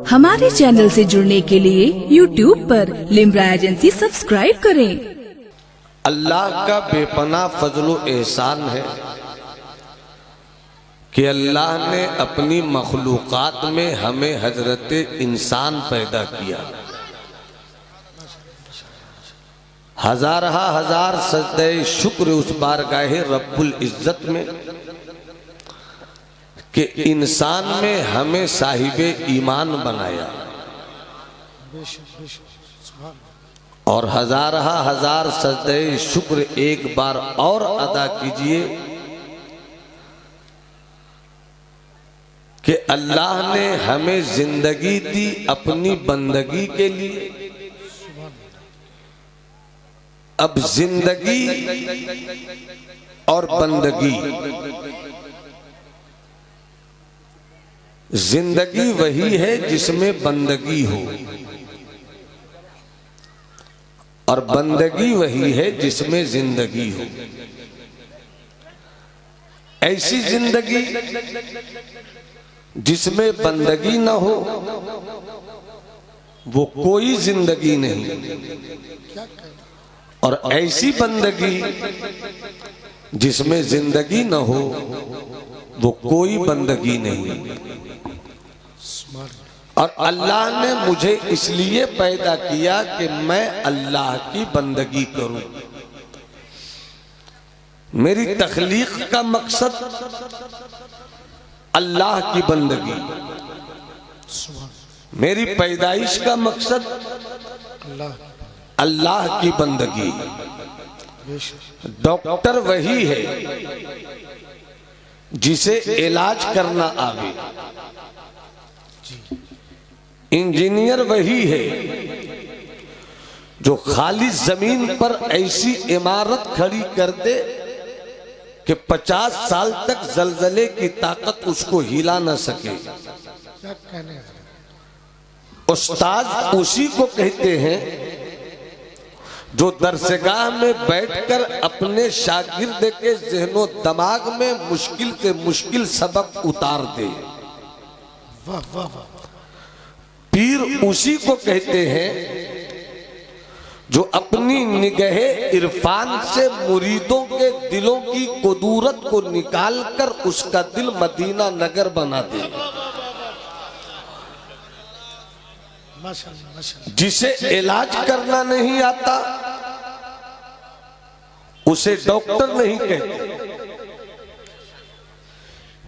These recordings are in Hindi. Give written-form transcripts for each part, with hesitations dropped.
हमारे चैनल से जुड़ने के लिए YouTube पर लिम्रा एजेंसी सब्सक्राइब करें। अल्लाह का बेपनाह फजलो एहसान है कि अल्लाह ने अपनी मखलूकात में हमें हजरत इंसान पैदा किया। हजार सजदे शुक्र उस बारगाहे रब्बुल इज्जत में कि इंसान में हमें साहिबे ईमान बनाया, और हजार सजदे शुक्र एक बार और अदा कीजिए कि अल्लाह ने हमें जिंदगी दी अपनी बंदगी के लिए। अब जिंदगी और बंदगी, जिंदगी वही है जिसमें बंदगी हो, और बंदगी वही है जिसमें जिंदगी हो। ऐसी जिंदगी जिसमें बंदगी न हो वो कोई जिंदगी नहीं, और ऐसी बंदगी जिसमें जिंदगी न हो वो कोई बंदगी नहीं। और अल्लाह ने मुझे इसलिए पैदा किया कि मैं अल्लाह की बंदगी करूं। मेरी तख्लीक का मकसद अल्लाह की बंदगी, मेरी पैदाइश का मकसद अल्लाह की बंदगी। डॉक्टर वही है जिसे इलाज करना आवे, इंजीनियर वही है जो खाली जमीन पर ऐसी इमारत खड़ी कर दे कि 50 साल तक जलजले की ताकत उसको हिला न सके। उस्ताद उसी को कहते हैं जो दरसगाह में बैठकर अपने शागिर्द के ज़हनो दिमाग में मुश्किल से मुश्किल सबक उतार दे। पीर उसी को कहते हैं जो अपनी निगहे इरफान से मुरीदों के दिलों की कुदूरत को निकालकर उसका दिल मदीना नगर बना दे। जिसे इलाज करना नहीं आता उसे डॉक्टर नहीं कहते,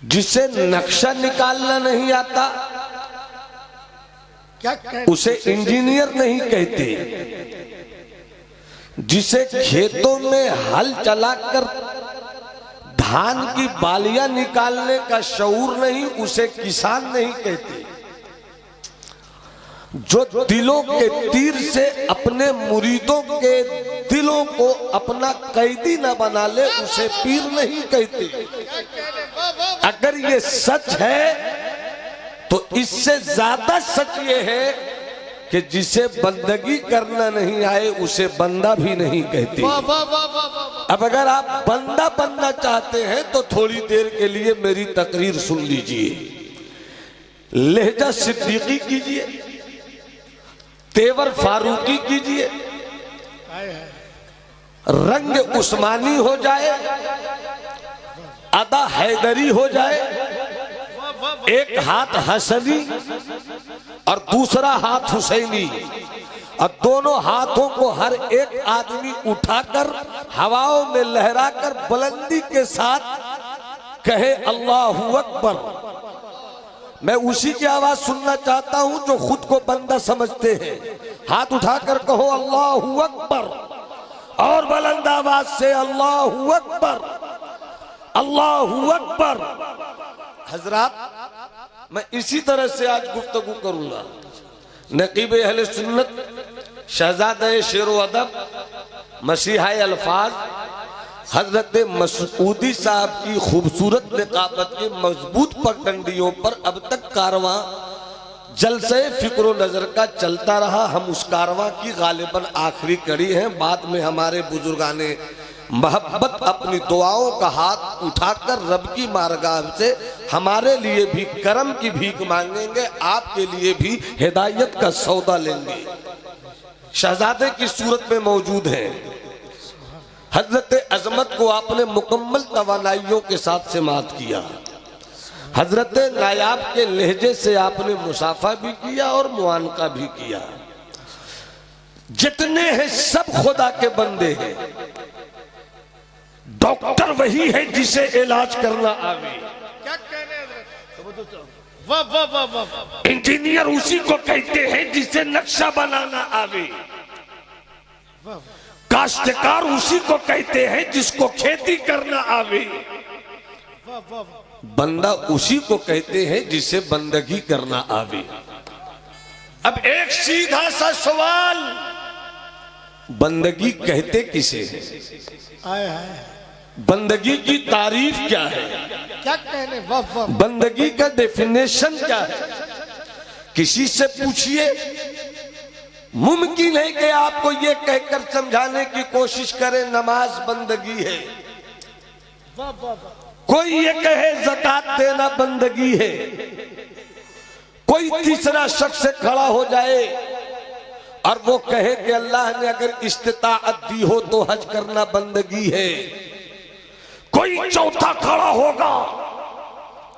जिसे नक्शा निकालना नहीं आता उसे इंजीनियर नहीं कहते, जिसे खेतों में हल चलाकर धान की बालियां निकालने का शऊर नहीं उसे किसान नहीं कहते, जो दिलों के तीर से अपने मुरीदों के दिलों को अपना कैदी न बना ले उसे पीर नहीं कहते। अगर ये सच है तो इससे ज्यादा सच ये है कि जिसे बंदगी करना नहीं आए उसे बंदा भी नहीं कहते। अब अगर आप बंदा बनना चाहते हैं तो थोड़ी देर के लिए मेरी तकरीर सुन लीजिए, लहजा सिद्दीकी कीजिए, तेवर फारूकी कीजिए, रंग उस्मानी हो जाए, अदा हैदरी हो जाए, एक हाथ हसनी और दूसरा हाथ हुसैनी, और दोनों हाथों को हर एक आदमी उठाकर हवाओं में लहराकर बुलंदी के साथ कहे अल्लाहू अकबर। मैं उसी की आवाज सुनना चाहता हूं जो खुद को बंदा समझते हैं। हाथ उठाकर कहो अल्लाहू अकबर, और बुलंद आवाज से अल्लाहू अकबर, अल्लाहू अकबर। हजरात, मैं इसी तरह से आज गुफ्तगू करूंगा। नकीब अहले सुन्नत शहजादे शेरो अदब मसीहा अल्फाज हजरत मसूदी साहब की खूबसूरत निकाबत की मजबूत पगडंडियों पर अब तक कारवां जलसे फिक्र नजर का चलता रहा। हम उस कारवां की गालिबन आखिरी कड़ी हैं। बाद में हमारे बुजुर्गाने मोहब्बत अपनी दुआओं का हाथ उठाकर रब की मारगाह से हमारे लिए भी करम की भीख मांगेंगे, आपके लिए भी हिदायत का सौदा लेंगे। शहजादे की सूरत में मौजूद है। हजरत अजमत को आपने मुकम्मल तवानाइयों के साथ समात किया। हजरत नायाब के लहजे से आपने मुसाफा भी किया और मुआनका भी किया। जितने हैं सब खुदा के बंदे हैं। डॉक्टर वही है जिसे इलाज करना आवे। क्या कहने वाह वाह वाह वाह। इंजीनियर उसी को कहते हैं जिसे नक्शा बनाना आवे। काश्तकार उसी को कहते हैं जिसको खेती करना आवे। बंदा उसी को कहते हैं जिसे बंदगी करना आवे। अब एक सीधा सा सवाल, बंदगी कहते किसे हैं? आए हाय, बंदगी की तारीफ क्या है? क्या कहने वाह वाह। बंदगी का डेफिनेशन क्या है? किसी से पूछिए, मुमकिन है कि आपको ये कहकर समझाने की कोशिश करे नमाज बंदगी है। वाह वाह वाह। कोई ये कहे ज़कात देना बंदगी है। कोई तीसरा शख्स खड़ा हो जाए और वो कहे कि अल्लाह ने अगर इस्तिताअत दी हो तो हज करना बंदगी है। कोई चौथा खड़ा होगा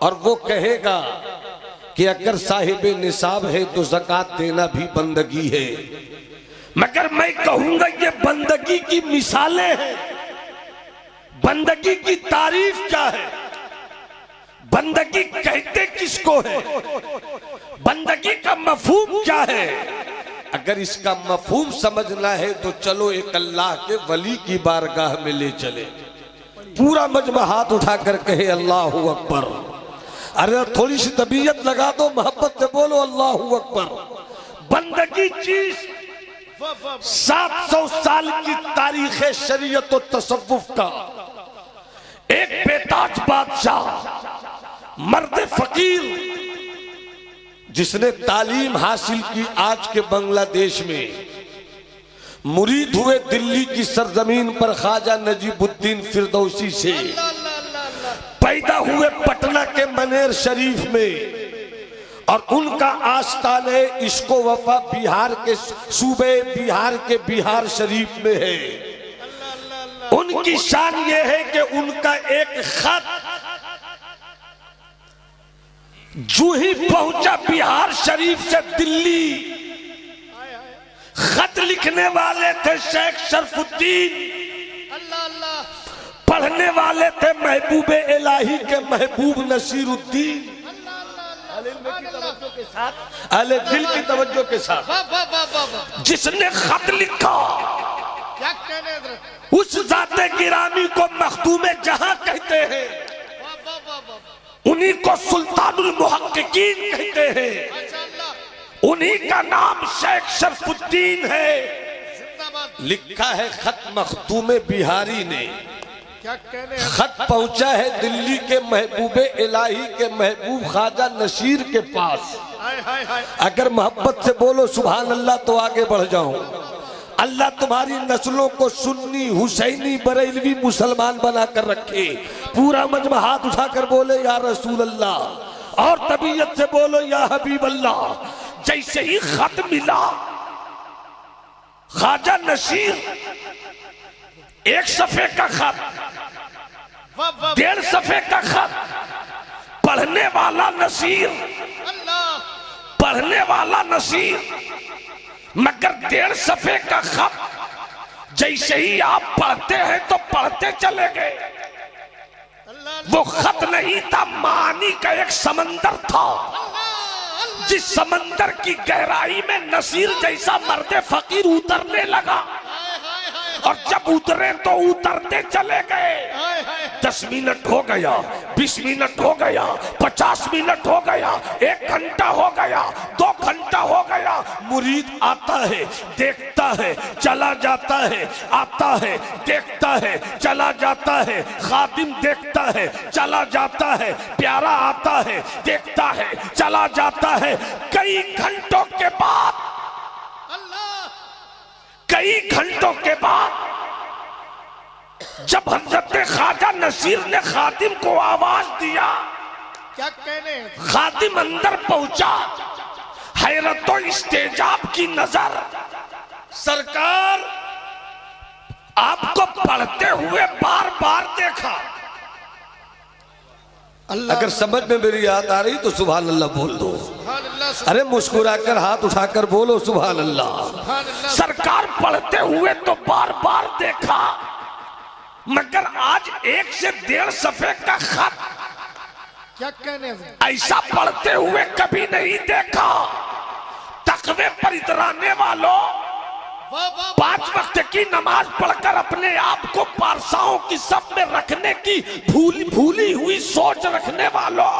और वो कहेगा कि अगर साहिब निसाब है तो ज़कात देना भी बंदगी है। मगर मैं कहूंगा ये बंदगी की मिसालें हैं। बंदगी की तारीफ क्या है? बंदगी कहते किसको है? बंदगी का मफहूम क्या है? अगर इसका मफहूम समझना है तो चलो एक अल्लाह के वली की बारगाह में ले चले। पूरा मजमा हाथ उठाकर कहे अल्लाहु अकबर। अरे थोड़ी सी तबीयत लगा दो, मोहब्बत से बोलो अल्लाहु अकबर। बंदगी चीज 700 साल की तारीख शरीयत और तसव्वुफ का एक बेताज बादशाह, मर्द फकीर, जिसने तालीम हासिल की आज के बांग्लादेश में, मुरीद हुए दिल्ली की सरजमीन पर ख्वाजा नजीबुद्दीन फिरदौसी से, पैदा हुए पटना के मनेर शरीफ में, और उनका आस्थान इश्को वफा बिहार के सूबे बिहार के बिहार शरीफ में है। उनकी शान ये है कि उनका एक खत जो ही पहुंचा बिहार शरीफ से दिल्ली, खत लिखने वाले थे शेख शरफुद्दीन, पढ़ने वाले थे महबूबे इलाही के महबूब नसीरुद्दीन। अले दिल की तवज्जो के साथ जिसने खत लिखा, क्या कहने उस जाते गिरामी को मखदूमे जहां कहते हैं, उन्हीं को सुल्तानुल मुहक्किकीन कहते हैं। उन्हीं का नाम शेख शरफुद्दीन है। लिखा है खत मखदूमे बिहारी ने। क्या कहने खत पहुंचा है दिल्ली के महबूबे इलाही के महबूब ख्वाजा नसीर के पास। हाय हाय हाय। अगर मोहब्बत से बोलो सुभान अल्लाह तो आगे बढ़ जाऊं। अल्लाह तुम्हारी नस्लों को सुन्नी हुसैनी बरेलवी मुसलमान बनाकर रखे। पूरा मजमा हाथ उठाकर बोले या रसूल अल्लाह, और तबीयत से बोलो या हबीब अल्लाह। जैसे ही खत मिला, ख्वाजा नसीर, एक सफे का खत, 1.5 सफे का खत, पढ़ने वाला नसीर, पढ़ने वाला नसीर, मगर 1.5 सफे का खत जैसे ही आप पढ़ते हैं तो पढ़ते चले गए। वो खत नहीं था, मानी का एक समंदर था, जिस समंदर की गहराई में नसीर जैसा मर्द फकीर उतरने लगा। और जब उतरे तो उतरते चले गए। 10 मिनट हो गया, 20 मिनट हो गया, 50 मिनट हो गया, 1 घंटा हो गया, 2 घंटा हो गया। मुरीद आता है, देखता है, चला जाता है, आता है, देखता है, चला जाता है, खादिम देखता है, चला जाता है, प्यारा आता है, देखता है, चला जाता है। कई घंटों के बाद, कई घंटों के बाद जब हजरत ख्वाजा नसीर ने खादिम को आवाज दिया, क्या कहने, खादिम अंदर पहुंचा, हैरत और इस्तेजाब की नजर। सरकार आपको पढ़ते हुए बार बार देखा। अल्लाह अगर समझ में मेरी याद आ रही तो सुभान अल्लाह बोल दो। सुभान अल्लाह, अरे मुस्कुराकर हाथ उठाकर बोलो सुभान अल्लाह। सुभान अल्लाह। सरकार पढ़ते हुए तो बार बार देखा, मगर आज 1 से 1.5 सफ़े का खत क्या कहने, ऐसा पढ़ते हुए कभी नहीं देखा। तकवे पर इतराने वालों, वाह वाह 5 वक्त की नमाज पढ़कर अपने आप को पारसाओं की सफ में रखने की भूली हुई सोच रखने वालों,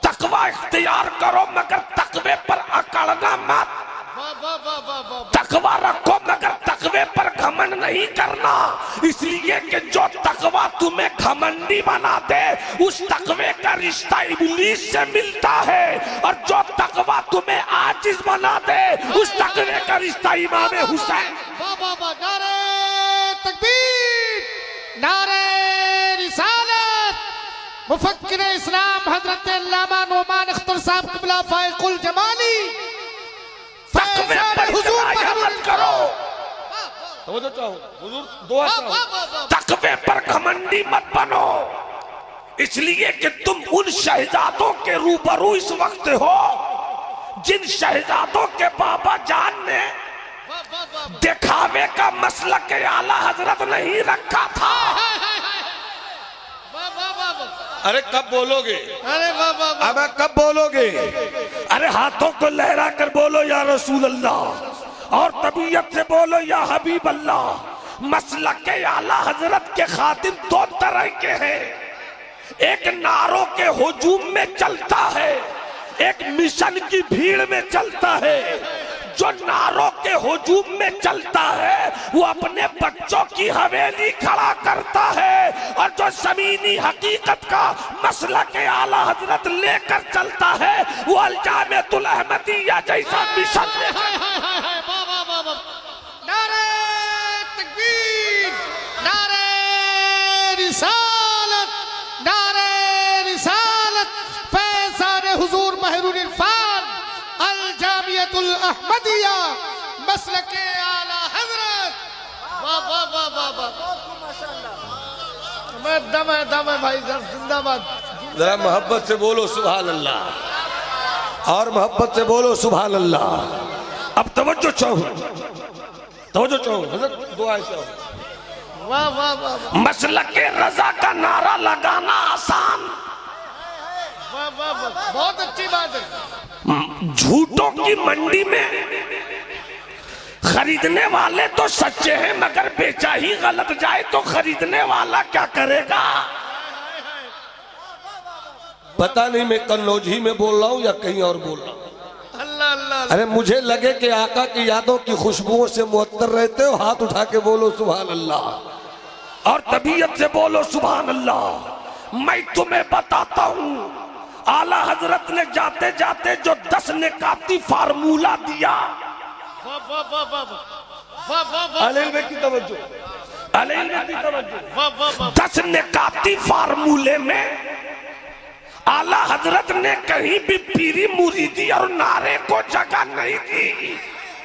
तकवा इख्तियार करो मगर तकवे पर अकड़ना मत। वाह वाह वाह वाह वाह। तकवा रखो मगर तकवे पर घमंड नहीं करना, इसलिए कि जो तकवा तुम्हें घमंडी बना दे उस तकवे का रिश्ता इब्लीस से मिलता है, और जो तकवा तुम्हें आजिज बना दे उस तकवे का रिश्ता इमाम हुसैन। वाह वाह वाह। नारे तकबीर, नारे रिसालत। मुफक्किर इस्लाम हजरत अल्लामा नोमान अख्तर साहब क़िबला फाइकुल जमाली, तकवे पर इतराया मत करो, तकवे पर घमंडी मत बनो, इसलिए कि तुम उन शहजादों के रूबरू इस वक्त हो जिन शहजादों के बाबा जान ने दिखावे का मसलक आला हजरत नहीं रखा था। अरे कब बोलोगे, अरे वाह वाह वाह। अब कब बोलोगे? अरे हाथों को लहरा कर बोलो या रसूल अल्लाह, और तबीयत से बोलो या हबीब अल्लाह। मसलक आला हजरत के खातिम 2 तरह के हैं, एक नारों के हुजूम में चलता है, एक मिशन की भीड़ में चलता है। जो नारों के हुजूम में चलता है वो अपने बच्चों की हवेली खड़ा करता है, और जो जमीनी हकीकत का मसलक आला हजरत लेकर चलता है वो अलजामेतुल अहमदिया जैसा मिशन में है। वाह वाह वाह वाह। नारे तकबीर, नारे रिसालत, नारे रिसालत। फैज़ान हुजूर महरुल इरफान अल जामियतुल अहमदिया मसलके आला हजरत। वाह वाह वाह वाह वाह। मैं दम है भाई, जिंदाबाद। जरा मोहब्बत से बोलो सुभान अल्लाह, और मोहब्बत से बोलो सुभान अल्लाह। अब तवज्जो चाहो, तवज्जो चाहो, हजरत दुआ चाहो। वाह वाह वाह वाह। मसलके रजा का नारा लगाना आसान, वाह वाह वाह। बहुत अच्छी बात है। झूठों की मंडी में खरीदने वाले तो सच्चे हैं, मगर बेचा ही गलत जाए तो खरीदने वाला क्या करेगा? पता नहीं मैं कन्नौज ही में बोल रहा हूँ या कहीं और बोल रहा हूँ। अल्लाह अल्लाह। अरे मुझे लगे कि आका की यादों की खुशबुओं से मुअत्तर रहते हो, हाथ उठा के बोलो सुभान अल्लाह, और तबीयत से बोलो सुभान अल्लाह। मैं तुम्हें बताता हूँ, आला हजरत ने जाते जाते जो 10 निकाती फार्मूला दिया, वाह वाह वाह वाह वाह वाह वाह। अलील की तवज्जो, अलील की तवज्जो। वाह वाह वाह। 10 निकाती फार्मूले में आला हजरत ने कहीं भी पीरी मुरीदी और नारे को जगह नहीं दी।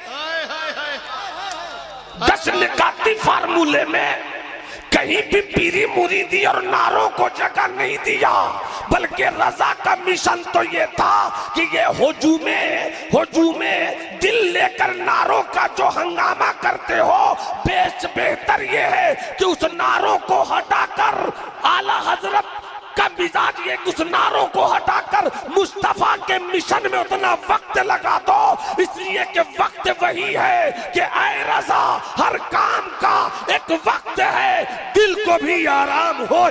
हाय हाय हाय। 10 निकाती फार्मूले में कहीं भी पीरी मुरीदी और नारों को जगह नहीं दिया, बल्कि रजा का मिशन तो ये था कि ये हुजूमे दिल लेकर नारों का जो हंगामा करते हो, बेहतर ये है कि उस नारों को हटाकर आला हजरत का मिजाज ये उस नारों को हटाकर मुस्तफा के मिशन में उतना वक्त लगा दो, इसलिए कि वक्त वही है कि ऐ रजा हर काम का एक वक्त है, दिल को भी आराम हो।